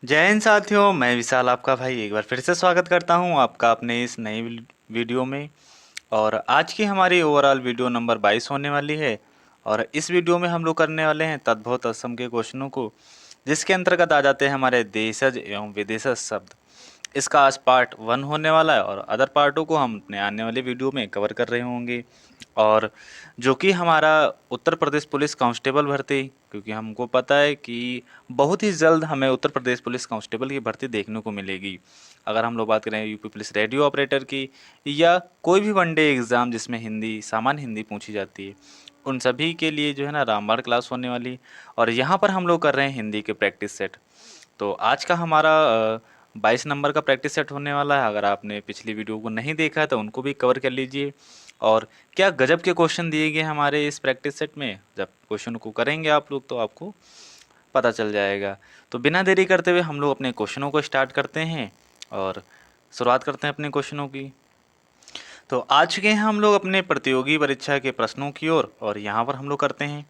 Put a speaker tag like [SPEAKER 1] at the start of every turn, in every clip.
[SPEAKER 1] जय हिंद साथियों, मैं विशाल आपका भाई एक बार फिर से स्वागत करता हूं आपका अपने इस नई वीडियो में। और आज की हमारी ओवरऑल वीडियो नंबर 22 होने वाली है। और इस वीडियो में हम लोग करने वाले हैं तद्भव तत्सम के क्वेश्चनों को, जिसके अंतर्गत आ जाते हैं हमारे देशज एवं विदेशज शब्द। इसका आज पार्ट 1 होने वाला है और अदर पार्टों को हम अपने आने वाली वीडियो में कवर कर रहे होंगे। और जो कि हमारा उत्तर प्रदेश पुलिस कांस्टेबल भर्ती, क्योंकि हमको पता है कि बहुत ही जल्द हमें उत्तर प्रदेश पुलिस कांस्टेबल की भर्ती देखने को मिलेगी। अगर हम लोग बात करें यूपी पुलिस रेडियो ऑपरेटर की, या कोई भी वनडे एग्ज़ाम जिसमें हिंदी सामान्य हिंदी पूछी जाती है, उन सभी के लिए जो है ना रामबाण क्लास होने वाली। और यहाँ पर हम लोग कर रहे हैं हिंदी के प्रैक्टिस सेट। तो आज का हमारा 22 नंबर का प्रैक्टिस सेट होने वाला है। अगर आपने पिछली वीडियो को नहीं देखा है तो उनको भी कवर कर लीजिए। और क्या गजब के क्वेश्चन दिए गए हमारे इस प्रैक्टिस सेट में, जब क्वेश्चन को करेंगे आप लोग तो आपको पता चल जाएगा। तो बिना देरी करते हुए हम लोग अपने क्वेश्चनों को स्टार्ट करते हैं और शुरुआत करते हैं अपने क्वेश्चनों की। तो आ चुके हैं हम लोग अपने प्रतियोगी परीक्षा के प्रश्नों की ओर, और यहाँ पर हम लोग करते हैं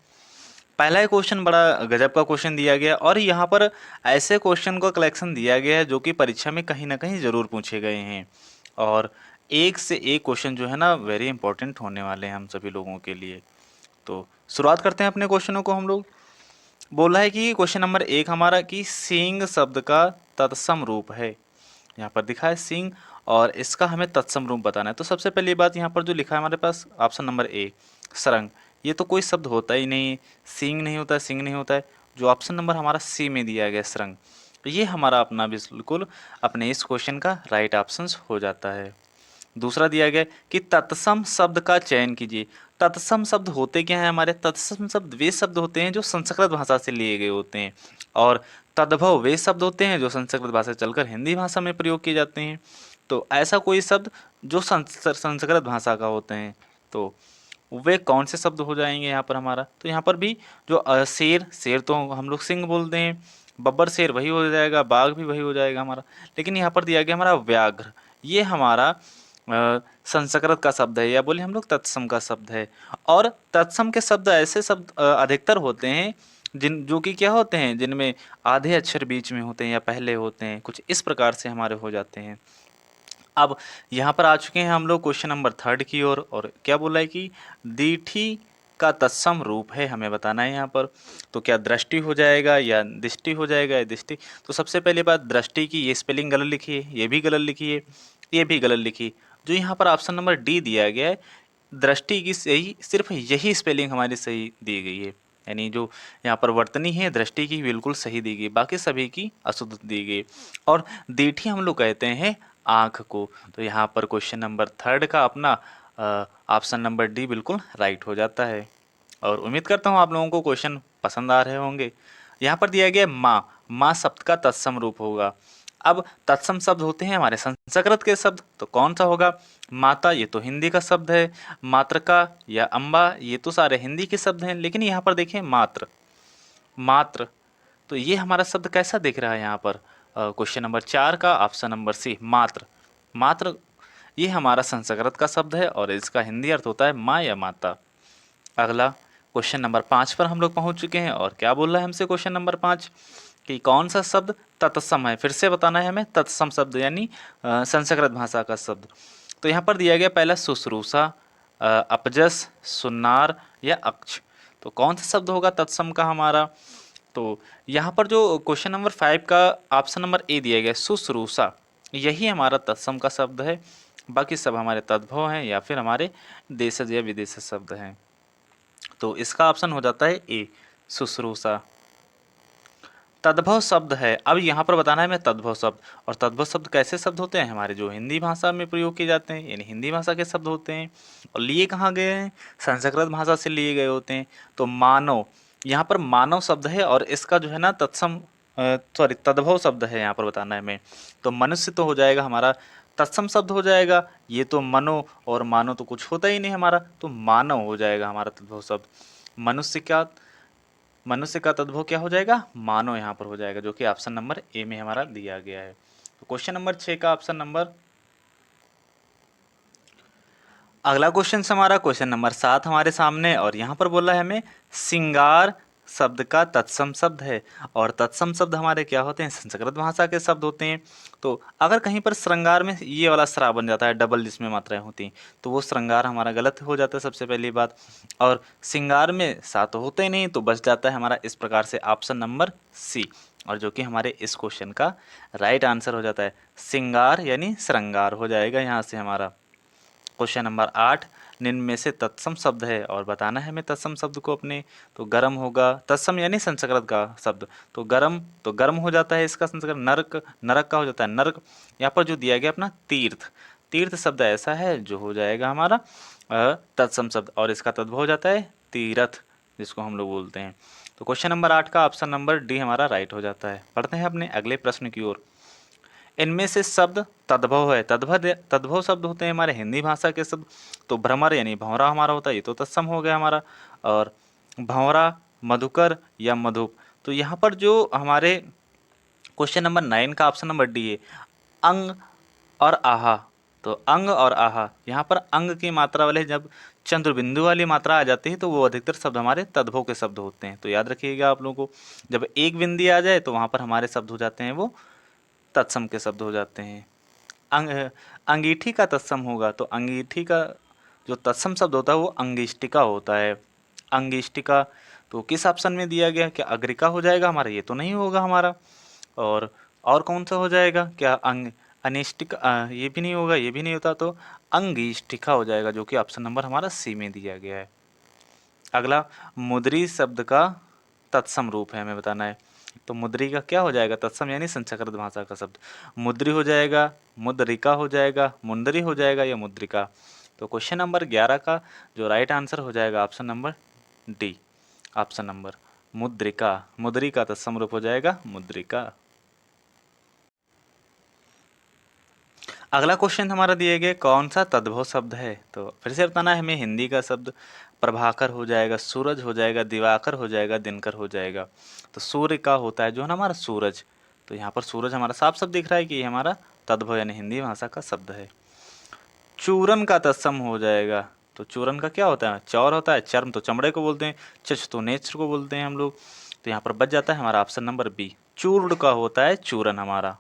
[SPEAKER 1] पहला ही क्वेश्चन। बड़ा गजब का क्वेश्चन दिया गया और यहाँ पर ऐसे क्वेश्चन का कलेक्शन दिया गया है जो कि परीक्षा में कहीं ना कहीं ज़रूर पूछे गए हैं। और एक से एक क्वेश्चन जो है ना वेरी इंपॉर्टेंट होने वाले हैं हम सभी लोगों के लिए। तो शुरुआत करते हैं अपने क्वेश्चनों को हम लोग। बोला है कि क्वेश्चन नंबर 1 हमारा कि सींग शब्द का तत्सम रूप है। यहाँ पर दिखा है सींग, और इसका हमें तत्सम रूप बताना है। तो सबसे पहली बात यहाँ पर जो लिखा है हमारे पास ऑप्शन नंबर ए, सरंग। ये तो कोई शब्द होता ही नहीं है, सींग नहीं होता है, सिंग नहीं होता है। जो ऑप्शन नंबर हमारा सी में दिया गया है सरंग, तो ये हमारा अपना बिल्कुल अपने इस क्वेश्चन का राइट ऑप्शन हो जाता है। दूसरा दिया गया है कि तत्सम शब्द का चयन कीजिए। तत्सम शब्द होते क्या हैं हमारे? तत्सम शब्द वे शब्द होते हैं जो संस्कृत भाषा से लिए गए होते हैं, और तद्भव वे शब्द होते हैं जो संस्कृत भाषा से चलकर हिंदी भाषा में प्रयोग किए जाते हैं। तो ऐसा कोई शब्द जो संस्कृत भाषा का होते हैं, तो वे कौन से शब्द हो जाएंगे यहाँ पर हमारा? तो यहाँ पर भी जो शेर, शेर तो हम लोग सिंह बोलते हैं, बब्बर शेर वही हो जाएगा, बाघ भी वही हो जाएगा हमारा। लेकिन यहाँ पर दिया गया हमारा व्याघ्र, ये हमारा संस्कृत का शब्द है, या बोले हम लोग तत्सम का शब्द है। और तत्सम के शब्द ऐसे शब्द अधिकतर होते हैं जिन जो कि क्या होते हैं, जिनमें आधे अक्षर बीच में होते हैं या पहले होते हैं, कुछ इस प्रकार से हमारे हो जाते हैं। अब यहाँ पर आ चुके हैं हम लोग क्वेश्चन नंबर 3 की ओर, और क्या बोला है कि दीठी का तत्सम रूप है हमें बताना है यहाँ पर। तो क्या दृष्टि हो जाएगा या दृष्टि हो जाएगा या दृष्टि? तो सबसे पहली बात, दृष्टि की ये स्पेलिंग गलत लिखी है, ये भी गलत लिखी है, ये भी गलत लिखी। जो यहाँ पर ऑप्शन नंबर डी दिया गया है, दृष्टि की सही सिर्फ यही स्पेलिंग हमारी सही दी गई है। यानी जो यहाँ पर वर्तनी है दृष्टि की बिल्कुल सही दी गई, बाकी सभी की अशुद्ध दी गई। और दीठी हम लोग कहते हैं आँख को। तो यहाँ पर क्वेश्चन नंबर 3 का अपना ऑप्शन नंबर डी बिल्कुल राइट हो जाता है। और उम्मीद करता हूँ आप लोगों को क्वेश्चन पसंद आ रहे होंगे। यहाँ पर दिया गया है माँ, माँ शब्द का तत्सम रूप होगा। अब तत्सम शब्द होते हैं हमारे संस्कृत के शब्द, तो कौन सा होगा? माता ये तो हिंदी का शब्द है, मातृका या अम्बा ये तो सारे हिंदी के शब्द हैं। लेकिन यहाँ पर देखें मात्र, मात्र, तो ये हमारा शब्द कैसा दिख रहा है यहाँ पर? क्वेश्चन नंबर 4 का ऑप्शन नंबर सी, मात्र। मात्र ये हमारा संस्कृत का शब्द है और इसका हिंदी अर्थ होता है माँ या माता। अगला क्वेश्चन नंबर 5 पर हम लोग पहुँच चुके हैं, और क्या बोल रहा है हमसे क्वेश्चन नंबर 5 कि कौन सा शब्द तत्सम है? फिर से बताना है हमें, तत्सम शब्द यानी संस्कृत भाषा का शब्द। तो यहाँ पर दिया गया पहला शुश्रूषा, अपजस, सुन्नार या अक्ष। तो कौन सा शब्द होगा तत्सम का हमारा? तो यहाँ पर जो क्वेश्चन नंबर 5 का ऑप्शन नंबर ए दिया गया है, शुश्रूषा, यही हमारा तत्सम का शब्द है। बाकी सब हमारे तद्भव हैं या फिर हमारे देशज या विदेशज शब्द हैं। तो इसका ऑप्शन हो जाता है ए, शुश्रूषा। तद्भव शब्द है, अब यहाँ पर बताना है मैं तद्भव शब्द। और तद्भव शब्द कैसे शब्द होते हैं? हमारे जो हिंदी भाषा में प्रयोग किए जाते हैं, यानी हिंदी भाषा के शब्द होते हैं। और लिए कहाँ गए हैं? संस्कृत भाषा से लिए गए होते हैं। तो मानव, यहाँ पर मानव शब्द है और इसका जो है ना तत्सम सॉरी तद्भव शब्द है यहाँ पर बताना है हमें। तो मनुष्य तो हो जाएगा हमारा तत्सम शब्द हो जाएगा। ये तो मनो और मानो तो कुछ होता ही नहीं हमारा, तो मानव हो जाएगा हमारा तद्भव शब्द। मनुष्य क्या, मनुष्य का तद्भव क्या हो जाएगा? मानव यहाँ पर हो जाएगा, जो कि ऑप्शन नंबर ए में हमारा दिया गया है। तो क्वेश्चन नंबर 6 का ऑप्शन नंबर, अगला क्वेश्चन हमारा क्वेश्चन नंबर 7 हमारे सामने, और यहाँ पर बोला है हमें सिंगार शब्द का तत्सम शब्द है और तत्सम शब्द हमारे क्या होते हैं, संस्कृत भाषा के शब्द होते हैं। तो अगर कहीं पर श्रृंगार में ये वाला श्रा बन जाता है डबल जिसमें मात्राएं होती हैं तो वो श्रृंगार हमारा गलत हो जाता है सबसे पहली बात। और श्रृंगार में सा तो होते ही नहीं तो बच जाता है हमारा इस प्रकार से ऑप्शन नंबर सी, और जो कि हमारे इस क्वेश्चन का राइट आंसर हो जाता है। श्रृंगार यानी श्रृंगार हो जाएगा यहाँ से हमारा। क्वेश्चन नंबर 8, निम्न में से तत्सम शब्द है और बताना है हमें तत्सम शब्द को अपने। तो गर्म होगा, तत्सम यानी संस्कृत का शब्द, तो गर्म हो जाता है इसका संस्कृत। नरक, नरक का हो जाता है नरक। यहाँ पर जो दिया गया अपना तीर्थ, तीर्थ शब्द ऐसा है जो हो जाएगा हमारा तत्सम शब्द, और इसका तद्भव हो जाता है तीरथ जिसको हम लोग बोलते हैं। तो क्वेश्चन नंबर 8 का ऑप्शन नंबर डी हमारा राइट हो जाता है। पढ़ते हैं अपने अगले प्रश्न की ओर। इनमें से शब्द तद्भव है, तद्भव शब्द होते हैं हमारे हिंदी भाषा के शब्द। तो भ्रमर यानी भंवरा हमारा होता है, ये तो तत्सम हो गया हमारा। और भंवरा, मधुकर या मधुप। तो यहाँ पर जो हमारे क्वेश्चन नंबर 9 का ऑप्शन नंबर डी है, अंग और आहा। तो अंग और आहा, यहाँ पर अंग की मात्रा वाले जब चंद्र बिंदु वाली मात्रा आ जाती है तो वो अधिकतर शब्द हमारे तद्भव के शब्द होते हैं। तो याद रखिएगा आप लोगों को, जब एक बिंदी आ जाए तो वहाँ पर हमारे शब्द हो जाते हैं वो तत्सम के शब्द हो जाते हैं। अंगीठी का तत्सम होगा, तो अंगीठी का जो तत्सम शब्द होता है वो अंगिष्टिका होता है। अंगिष्टिका तो किस ऑप्शन में दिया गया, क्या अग्रिका हो जाएगा हमारा, ये तो नहीं होगा हमारा। और कौन सा हो जाएगा, क्या अनिष्टिक, ये भी नहीं होगा, ये भी नहीं होता, तो अंगिष्टिका हो जाएगा जो कि ऑप्शन नंबर हमारा सी में दिया गया है। अगला मुद्री शब्द का तत्सम रूप है हमें बताना है। तो मुद्री का क्या हो जाएगा, तत्सम यानी संस्कृत भाषा का शब्द। मुद्री हो जाएगा, मुद्रिका हो जाएगा, मुंदरी हो जाएगा या मुद्रिका। तो क्वेश्चन नंबर 11 का जो राइट आंसर हो जाएगा option number D, option number मुद्रिका। मुद्री का तत्सम रूप हो जाएगा मुद्रिका। अगला क्वेश्चन हमारा दिए गए कौन सा तद्भव शब्द है, तो फिर से बताना है हमें। हिंदी का शब्द प्रभाकर हो जाएगा, सूरज हो जाएगा, दिवाकर हो जाएगा, दिनकर हो जाएगा। तो सूर्य का होता है जो है ना हमारा सूरज, तो यहाँ पर सूरज हमारा साफ शब्द दिख रहा है कि ये हमारा तद्भव यानी हिंदी भाषा का शब्द है। चूरन का तत्सम हो जाएगा, तो चूरन का क्या होता है, चौर होता है, चर्म तो चमड़े को बोलते हैं, चच तो नेत्र को बोलते हैं हम लोग। तो यहाँ पर बच जाता है हमारा ऑप्शन नंबर बी, चूर्ण का होता है चूरन हमारा।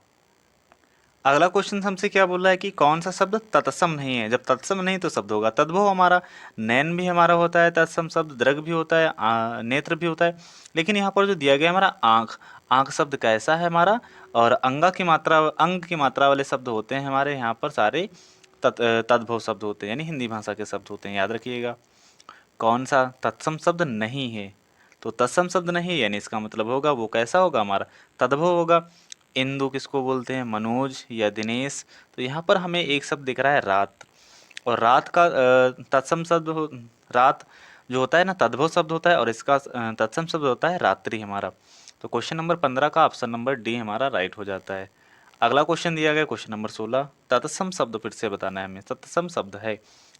[SPEAKER 1] अगला क्वेश्चन हमसे क्या बोल रहा है कि कौन सा शब्द तत्सम नहीं है। जब तत्सम नहीं तो शब्द होगा तद्भव हमारा। नैन भी हमारा होता है तत्सम शब्द, दृग भी होता है, नेत्र भी होता है। लेकिन यहाँ पर जो दिया गया हमारा आँख, आँख शब्द कैसा है हमारा, और अंगा की मात्रा, अंग की मात्रा वाले शब्द होते हैं हमारे यहाँ पर सारे तद्भव शब्द होते हैं यानी हिंदी भाषा के शब्द होते हैं, याद रखिएगा। कौन सा तत्सम शब्द नहीं है, तो तत्सम शब्द नहीं यानी इसका मतलब होगा वो कैसा होगा हमारा, तद्भव होगा। इंदु किसको बोलते हैं, मनोज या दिनेश। तो यहाँ पर हमें एक शब्द दिख रहा है रात, और रात का तत्सम शब्द रात जो होता है ना तद्भव शब्द होता है, और इसका तत्सम शब्द होता है रात्रि हमारा। तो क्वेश्चन नंबर 15 का ऑप्शन नंबर डी हमारा राइट हो जाता है। अगला क्वेश्चन दिया गया क्वेश्चन नंबर 16, तत्सम शब्द फिर से बताना है हमें। तत्सम शब्द है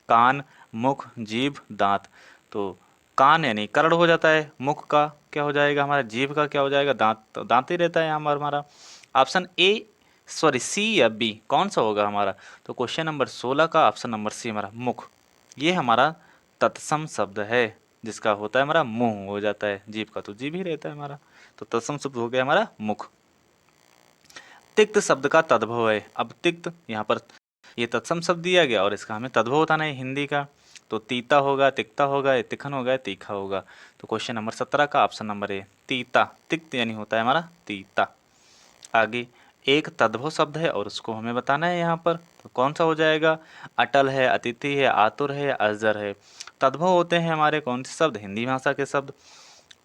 [SPEAKER 1] कान, मुख, जीभ, दांत। तो कान यानी कर्ण हो जाता है, मुख का क्या हो जाएगा हमारा, जीभ का क्या हो जाएगा, दांत, तो दांत ही रहता है यहाँ पर हमारा। ऑप्शन ए, सॉरी सी या बी कौन सा होगा हमारा, तो क्वेश्चन नंबर 16 का ऑप्शन नंबर सी हमारा मुख, ये हमारा तत्सम शब्द है जिसका होता है हमारा मुंह हो जाता है, जीभ का तो जीभ ही रहता है हमारा। तो तत्सम शब्द हो गया हमारा मुख। तिक्त शब्द का तद्भव है, अब तिक्त यहाँ पर ये तत्सम शब्द दिया गया और इसका हमें तद्भव बताना है हिंदी का। तो तीता होगा, तिक्ता होगा, या तिखन होगा, या तीखा होगा। तो क्वेश्चन नंबर 17 का ऑप्शन नंबर ए, तीता। तिक्त यानी होता है हमारा तीता। आगे एक तद्भव शब्द है और उसको हमें बताना है यहाँ पर, तो कौन सा हो जाएगा, अटल है, अतिथि है, आतुर है, या अजर है। तद्भव होते हैं हमारे कौन से शब्द, हिंदी भाषा के शब्द।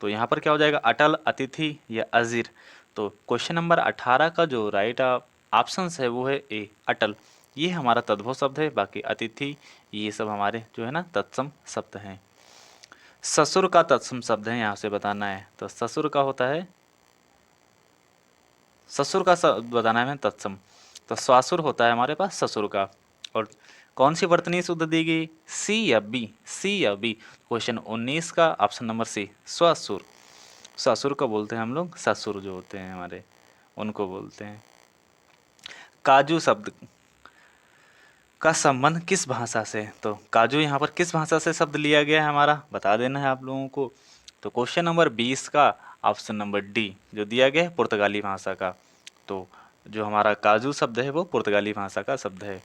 [SPEAKER 1] तो यहाँ पर क्या हो जाएगा, अटल, अतिथि या अजीर। तो क्वेश्चन नंबर 18 का जो राइट ऑप्शन है वो है ए, अटल। ये हमारा तद्भव शब्द है, बाकी अतिथि ये सब हमारे जो है ना तत्सम शब्द हैं। ससुर का तत्सम शब्द है यहाँ से बताना है, तो ससुर का होता है, ससुर का शब्द बताना है हमें तत्सम। तो स्वासुर होता है हमारे पास ससुर का। और कौन सी वर्तनी शुद्ध दी गई, सी या बी, सी या बी। क्वेश्चन 19 का ऑप्शन नंबर सी, स्वसुर। ससुर को बोलते हैं हम लोग, ससुर जो होते हैं हमारे उनको बोलते हैं। काजू शब्द का संबंध किस भाषा से, तो काजू यहाँ पर किस भाषा से शब्द लिया गया है हमारा, बता देना है आप लोगों को। तो क्वेश्चन नंबर 20 का ऑप्शन नंबर डी जो दिया गया है पुर्तगाली भाषा का। तो जो हमारा काजू शब्द है वो पुर्तगाली भाषा का शब्द है।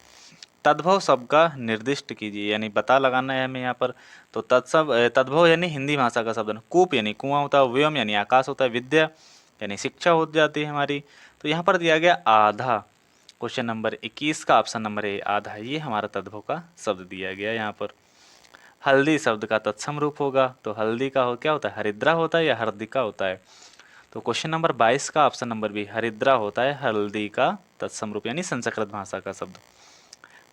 [SPEAKER 1] तद्भव शब्द का निर्दिष्ट कीजिए, यानी पता लगाना है हमें यहाँ पर। तो तद्भव यानी हिंदी भाषा का शब्द है। कूप यानी कुआं होता है, व्योम यानी आकाश होता है, विद्या यानी शिक्षा हो जाती है हमारी। तो यहाँ पर दिया गया आधा, क्वेश्चन नंबर 21 का ऑप्शन नंबर ए आधा, ये हमारा तद्भव का शब्द दिया गया यहाँ पर। हल्दी शब्द का तत्सम रूप होगा, तो हल्दी का क्या होता है, हरिद्रा होता है या हर्दिका होता है। तो क्वेश्चन नंबर 22 का ऑप्शन नंबर बी हरिद्रा होता है, हल्दी का तत्सम रूप यानी संस्कृत भाषा का शब्द।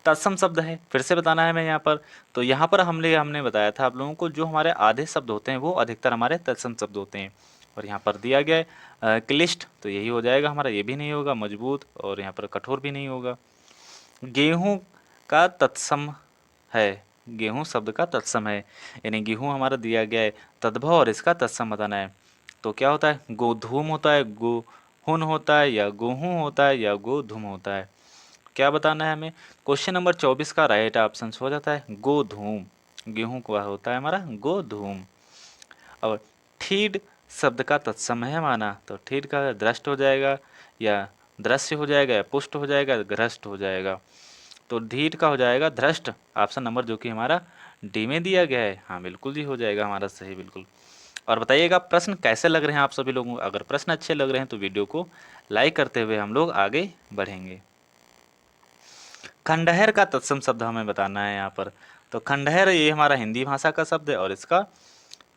[SPEAKER 1] तत्सम शब्द है, फिर से बताना है मैं यहाँ पर। तो यहाँ पर हमने बताया था आप लोगों को, जो हमारे आधे शब्द होते हैं वो अधिकतर हमारे तत्सम शब्द होते हैं। और यहाँ पर दिया गया है क्लिष्ट, तो यही हो जाएगा हमारा, ये भी नहीं होगा मजबूत, और यहाँ पर कठोर भी नहीं होगा। गेहूं का तत्सम है, गेहूं शब्द का तत्सम है, यानी गेहूं हमारा दिया गया है तद्भव और इसका तत्सम बताना है। तो क्या होता है, गोधूम होता है, गोहुन होता है, या गोहूं होता है, या गोधूम होता है, क्या बताना है हमें। क्वेश्चन नंबर 24 का राइट ऑप्शन हो जाता है गोधूम, गेहूं का होता है हमारा गोधूम। और ठीड शब्द का तत्सम है माना, तो ठीड का दृष्ट हो जाएगा, या दृश्य हो जाएगा, या पुष्ट हो जाएगा, ग्रस्त हो जाएगा। तो ढीठ का हो जाएगा धृष्ट, ऑप्शन नंबर जो कि हमारा डी में दिया गया है। हाँ बिल्कुल जी, हो जाएगा हमारा सही, बिल्कुल। और बताइएगा प्रश्न कैसे लग रहे हैं आप सभी लोगों को। अगर प्रश्न अच्छे लग रहे हैं तो वीडियो को लाइक करते हुए हम लोग आगे बढ़ेंगे। खंडहर का तत्सम शब्द हमें बताना है यहाँ पर। तो खंडहर ये हमारा हिंदी भाषा का शब्द है, और इसका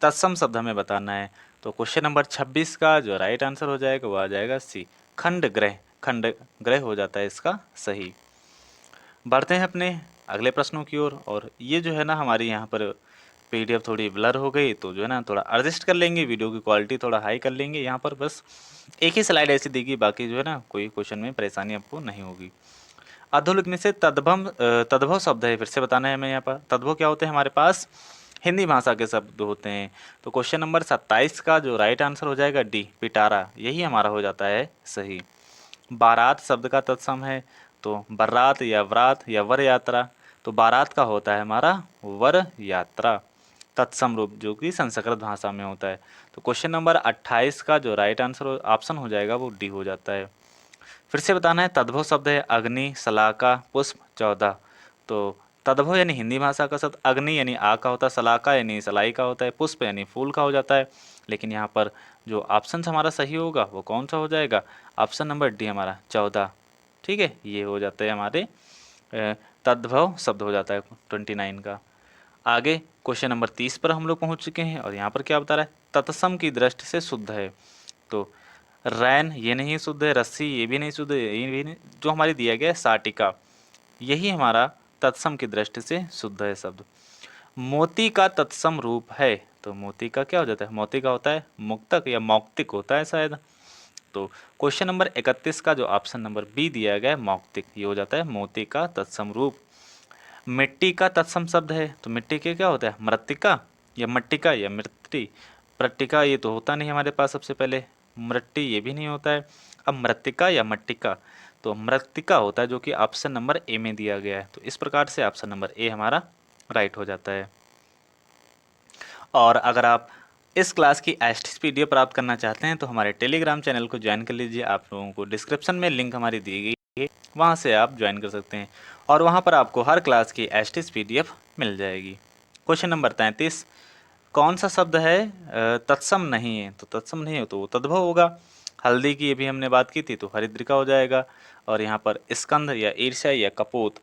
[SPEAKER 1] तत्सम शब्द हमें बताना है। तो क्वेश्चन नंबर 26 का जो राइट आंसर हो जाएगा वो आ जाएगा सी, खंड ग्रह, खंड ग्रह हो जाता है इसका सही। बढ़ते हैं अपने अगले प्रश्नों की ओर। और ये जो है ना हमारी यहाँ पर पीडीएफ थोड़ी ब्लर हो गई, तो जो है ना थोड़ा एडजस्ट कर लेंगे, वीडियो की क्वालिटी थोड़ा हाई कर लेंगे। यहाँ पर बस एक ही स्लाइड ऐसी देगी, बाकी जो है ना कोई क्वेश्चन में परेशानी आपको नहीं होगी। अधो लिखने से तद्भव शब्द है, फिर से बताना है हमें यहाँ पर। तद्भव क्या होते हैं हमारे पास, हिंदी भाषा के शब्द होते हैं। तो क्वेश्चन नंबर 27 का जो राइट आंसर हो जाएगा डी, पिटारा, यही हमारा हो जाता है सही। बारात शब्द का तत्सम है, तो बरात या व्रात या वर यात्रा, तो बारात का होता है हमारा वर यात्रा, तत्सम रूप जो कि संस्कृत भाषा में होता है। तो क्वेश्चन नंबर 28 का जो राइट आंसर ऑप्शन हो जाएगा वो डी हो जाता है। फिर से बताना है, तद्भव शब्द है अग्नि, सलाका, पुष्प, 14। तो तद्भव यानी हिंदी भाषा का शब्द, अग्नि यानी आग का होता है, सलाका यानी सलाई का होता है, पुष्प यानी फूल का हो जाता है। लेकिन यहाँ पर जो ऑप्शन हमारा सही होगा वो कौन सा हो जाएगा, ऑप्शन नंबर डी हमारा 14। ठीक है, ये हो जाता है हमारे तद्भव शब्द हो जाता है 29 का। आगे क्वेश्चन नंबर 30 पर हम लोग पहुँच चुके हैं, और यहाँ पर क्या बता रहा है, तत्सम की दृष्टि से शुद्ध है। तो रैन ये नहीं शुद्ध है, रस्सी ये भी नहीं शुद्ध है, ये भी नहीं, जो हमारी दिया गया है साटिका, यही हमारा तत्सम की दृष्टि से शुद्ध है शब्द। मोती का तत्सम रूप है, तो मोती का क्या हो जाता है, मोती का होता है मुक्तक या मौक्तिक होता है शायद। तो क्वेश्चन नंबर 31 का जो ऑप्शन नंबर बी दिया गया है मौक्तिक, ये हो जाता है मोती का तत्सम रूप। मिट्टी का तत्सम शब्द है, तो मिट्टी के क्या होता है, मृत्तिका या मट्टिका या मृत्ति, पट्टिका ये तो होता नहीं हमारे पास, सबसे पहले मृट्टी ये भी नहीं होता है। अब मृत्तिका या मट्टिका, तो मृत्तिका होता है जो कि ऑप्शन नंबर ए में दिया गया है। तो इस प्रकार से ऑप्शन नंबर ए हमारा राइट हो जाता है। और अगर आप इस क्लास की एसटीस पीडीएफ प्राप्त करना चाहते हैं तो हमारे टेलीग्राम चैनल को ज्वाइन कर लीजिए। आप लोगों को डिस्क्रिप्शन में लिंक हमारी दी गई है, वहाँ से आप ज्वाइन कर सकते हैं, और वहाँ पर आपको हर क्लास की एसटीस पीडीएफ मिल जाएगी। क्वेश्चन नंबर 33, कौन सा शब्द है तत्सम नहीं है, तो तत्सम नहीं है तो वो तद्भव होगा। हल्दी की ये भी हमने बात की थी, तो हरिद्रिका हो जाएगा। और यहाँ पर स्कंद या ईर्ष्या या कपोत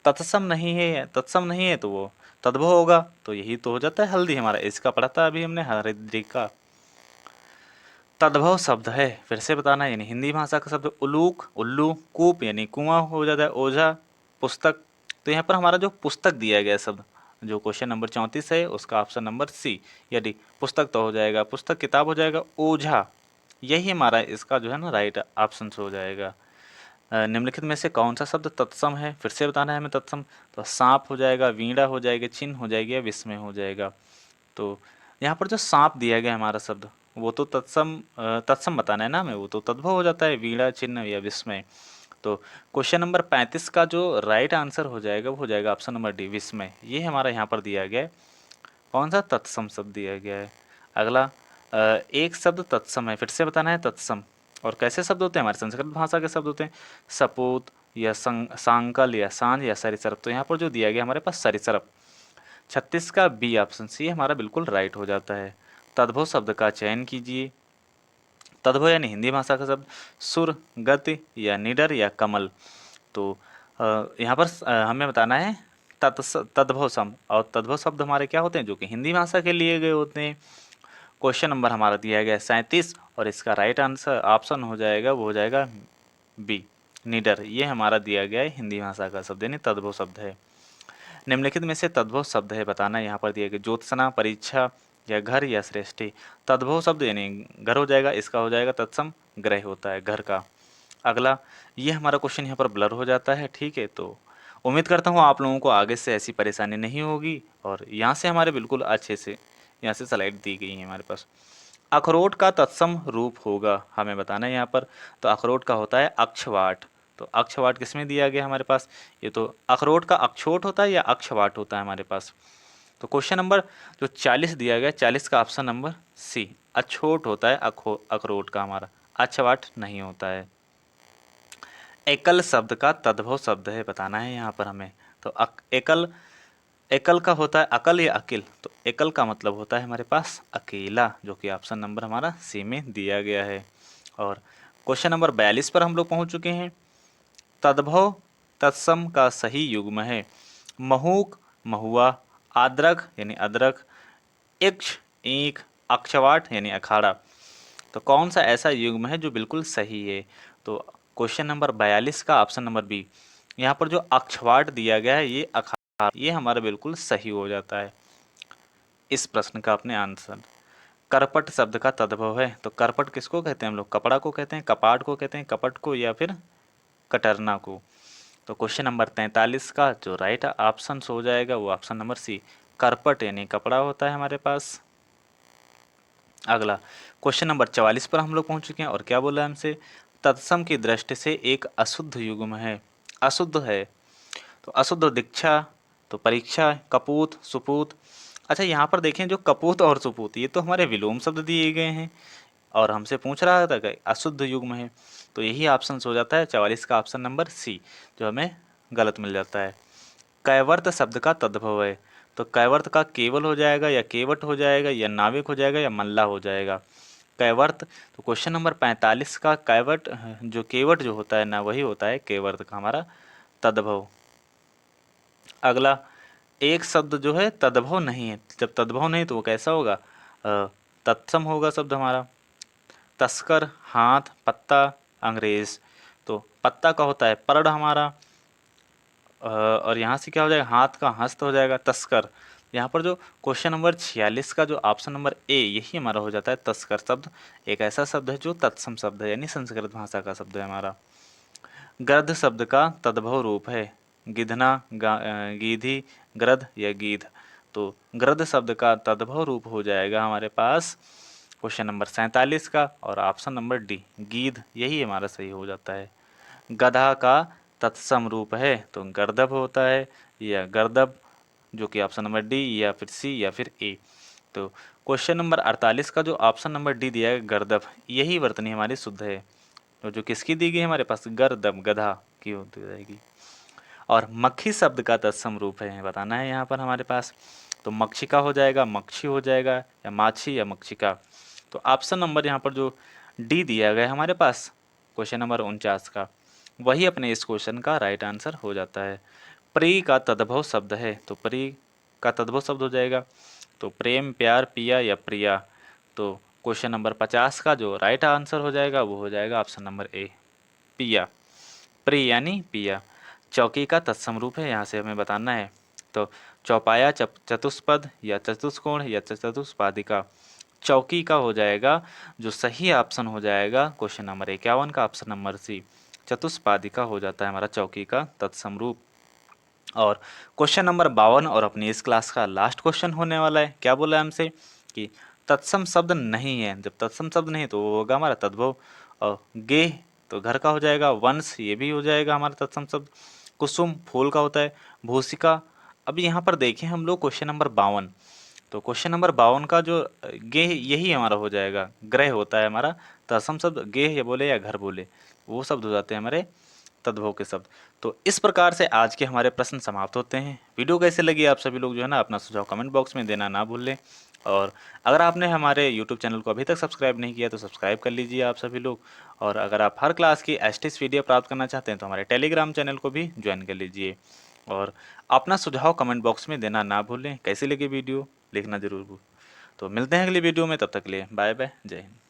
[SPEAKER 1] तत्सम नहीं है, तत्सम नहीं है तो वो तद्भव होगा, तो यही तो हो जाता है हल्दी हमारा, इसका पढ़ा था अभी हमने, हरिद्रिका तद्भव शब्द है। फिर से बताना, यानी हिंदी भाषा का शब्द उलूक, उल्लू, कूप यानी कुआं हो जाता है, ओझा, पुस्तक। तो यहाँ पर हमारा जो पुस्तक दिया गया शब्द, जो क्वेश्चन नंबर 34 है उसका ऑप्शन नंबर सी या डी, पुस्तक तो हो जाएगा, पुस्तक किताब हो जाएगा, ओझा यही हमारा इसका जो है ना राइट ऑप्शन हो जाएगा। निम्नलिखित में से कौन सा शब्द तत्सम है, फिर से बताना है हमें तत्सम। तो सांप हो जाएगा, वीणा हो जाएगा, चिन्ह हो जाएगी, या विस्मय हो जाएगा। तो यहाँ पर जो सांप दिया गया हमारा शब्द वो तो तत्सम बताना है ना हमें, वो तो तद्भव हो जाता है, वीणा, चिन्ह या विस्मय। तो क्वेश्चन नंबर 35 का जो राइट आंसर हो जाएगा वो हो जाएगा ऑप्शन नंबर डी, विस्मय, ये हमारा यहाँ पर दिया गया है। कौन सा तत्सम शब्द दिया गया है। अगला एक शब्द तत्सम है, फिर से बताना है तत्सम। और कैसे शब्द होते हैं, हमारे संस्कृत भाषा के शब्द होते हैं सपूत या सांकल या सांझ या सरिसरप। तो यहाँ पर जो दिया गया हमारे पास सरिसरप, 36 का बी ऑप्शन सी हमारा बिल्कुल राइट हो जाता है। तद्भव शब्द का चयन कीजिए। तद्भव यानी हिंदी भाषा का शब्द सुर, गति या निडर या कमल। तो यहाँ पर हमें बताना है तद्भव शब्द, और तद्भव शब्द हमारे क्या होते हैं जो कि हिंदी भाषा के लिए गए होते हैं। क्वेश्चन नंबर हमारा दिया गया है 37 और इसका राइट आंसर ऑप्शन हो जाएगा, वो हो जाएगा बी निडर। ये हमारा दिया गया है हिंदी भाषा का शब्द यानी तद्भव शब्द है। निम्नलिखित में से तद्भव शब्द है बताना, यहाँ पर दिया गया ज्योत्सना, परीक्षा या घर या श्रेष्ठी। तद्भव शब्द यानी घर हो जाएगा, इसका हो जाएगा तत्सम ग्रह होता है घर का। अगला ये हमारा क्वेश्चन यहाँ पर ब्लर हो जाता है, ठीक है। तो उम्मीद करता हूँ आप लोगों को आगे से ऐसी परेशानी नहीं होगी। और यहाँ से हमारे बिल्कुल अच्छे से यहाँ से स्लाइड दी गई है हमारे पास। अखरोट का तत्सम रूप होगा हमें बताना है यहाँ पर। तो अखरोट का होता है अक्षवाट। तो अक्षवाट किसमें दिया गया हमारे पास, ये तो अखरोट का अक्षोट होता है या अक्षवाट होता है हमारे पास। तो क्वेश्चन नंबर जो 40 दिया गया, 40 का ऑप्शन नंबर सी अछोट होता है अखरोट का हमारा, अक्षवाट नहीं होता है। एकल शब्द का तद्भव शब्द है बताना है यहाँ पर हमें। तो एकल, एकल का होता है अकल या अकिल। तो एकल का मतलब होता है हमारे पास अकेला, जो कि ऑप्शन नंबर हमारा सी में दिया गया है। और क्वेश्चन नंबर 42 पर हम लोग पहुँच चुके हैं। तद्भव तत्सम का सही युग्म है महूक, महुआ, आद्रक यानी अदरक, इक्ष ईख, अक्षवाट यानी अखाड़ा। तो कौन सा ऐसा युग्म है जो बिल्कुल सही है। तो क्वेश्चन नंबर 42 का ऑप्शन नंबर बी, यहाँ पर जो अक्षवाट दिया गया है ये अखाड़ा, ये हमारा बिल्कुल सही हो जाता है इस प्रश्न का अपने आंसर। करपट शब्द का तद्भव है। तो करपट किसको कहते हैं हम लोग, कपड़ा को कहते हैं, कपाट को कहते हैं, कपट को, या फिर कटरना को। तो क्वेश्चन नंबर 43 का जो राइट ऑप्शन हो जाएगा वो ऑप्शन नंबर सी करपट यानी कपड़ा होता है हमारे पास। अगला क्वेश्चन नंबर 44 पर हम लोग पहुंच चुके हैं और क्या बोला है हमसे, तत्सम की दृष्टि से एक अशुद्ध युग्म है, अशुद्ध है। तो अशुद्ध दीक्षा, तो परीक्षा, कपूत, सुपूत। अच्छा यहाँ पर देखें जो कपूत और सुपूत ये तो हमारे विलोम शब्द दिए गए हैं और हमसे पूछ रहा था कि अशुद्ध युग्म है। तो यही ऑप्शन हो जाता है 44 का ऑप्शन नंबर सी, जो हमें गलत मिल जाता है। कैवर्त शब्द का तद्भव है। तो कैवर्त का केवल हो जाएगा या केवट हो जाएगा या नाविक हो जाएगा या मल्ला हो जाएगा। कैवर्त, तो क्वेश्चन नंबर 45 का कैवट जो केवट जो होता है ना वही होता है केवर्त का हमारा तद्भव। अगला एक शब्द जो है तद्भव नहीं है, जब तद्भव नहीं तो वो कैसा होगा, तत्सम होगा शब्द हमारा। तस्कर, हाथ, पत्ता, अंग्रेज। तो पत्ता का होता है पर्ड हमारा, और यहाँ से क्या हो जाएगा हाथ का हस्त हो जाएगा तस्कर। यहाँ पर जो क्वेश्चन नंबर 46 का जो ऑप्शन नंबर ए यही हमारा हो जाता है तस्कर शब्द, एक ऐसा शब्द है जो तत्सम शब्द है यानी संस्कृत भाषा का शब्द है हमारा। गृध शब्द का तद्भव रूप है गिधना, गीधी, गृध या गीध। तो गृध शब्द का तद्भव रूप हो जाएगा हमारे पास क्वेश्चन नंबर 47 का और ऑप्शन नंबर डी गीध, यही हमारा सही हो जाता है। गधा का तत्सम रूप है तो गर्दभ होता है या गर्दभ, जो कि ऑप्शन नंबर डी या फिर सी या फिर ए। तो क्वेश्चन नंबर 48 का जो ऑप्शन नंबर डी दिया है गर्दभ, यही वर्तनी हमारी शुद्ध है। तो जो किसकी दी गई हमारे पास गर्दभ, गधा की होती जाएगी। और मक्खी शब्द का तत्सम रूप है बताना है यहाँ पर हमारे पास। तो मक्षिका हो जाएगा, मक्षी हो जाएगा या माछी या मक्षिका। तो ऑप्शन नंबर यहाँ पर जो डी दिया गया है हमारे पास क्वेश्चन नंबर 49 का, वही अपने इस क्वेश्चन का राइट आंसर हो जाता है। प्री का तद्भव शब्द है तो प्री का तद्भव शब्द हो जाएगा तो प्रेम, प्यार, पिया या प्रिया। तो क्वेश्चन नंबर 50 का जो राइट आंसर हो जाएगा वो हो जाएगा ऑप्शन नंबर ए पिया, प्री यानी पिया। चौकी का तत्सम रूप है यहाँ से हमें बताना है। तो चौपाया, चतुष्पद या चतुष्कोण या चतुष्पादिका। चौकी का हो जाएगा जो सही ऑप्शन हो जाएगा क्वेश्चन नंबर 51 का ऑप्शन नंबर सी चतुष्पादिका हो जाता है हमारा चौकी का तत्सम रूप। और क्वेश्चन नंबर 52 और अपनी इस क्लास का लास्ट क्वेश्चन होने वाला है। क्या बोला है हमसे कि तत्सम शब्द नहीं है, जब तत्सम शब्द नहीं तो वो होगा हमारा तद्भव। और गेह तो घर का हो जाएगा, वंश ये भी हो जाएगा हमारा तत्सम शब्द। कुसुम फूल का होता है, भूसिका। अब यहाँ पर देखें हम लोग क्वेश्चन नंबर 52, तो क्वेश्चन नंबर 52 का जो गेह यही हमारा हो जाएगा। ग्रह होता है हमारा, तत्सम शब्द गेह या बोले या घर बोले, वो शब्द हो जाते हैं हमारे तद्भव के शब्द। तो इस प्रकार से आज के हमारे प्रश्न समाप्त होते हैं। वीडियो कैसे लगी आप सभी लोग जो है ना अपना सुझाव कमेंट बॉक्स में देना ना भूलें। और अगर आपने हमारे यूट्यूब चैनल को अभी तक सब्सक्राइब नहीं किया तो सब्सक्राइब कर लीजिए आप सभी लोग। और अगर आप हर क्लास की एसटीएस पीडीएफ प्राप्त करना चाहते हैं तो हमारे टेलीग्राम चैनल को भी ज्वाइन कर लीजिए। और अपना सुझाव कमेंट बॉक्स में देना ना भूलें। कैसी लगी वीडियो लिखना जरूर भूल। तो मिलते हैं अगली वीडियो में, तब तक के लिए बाय बाय, जय हिंद।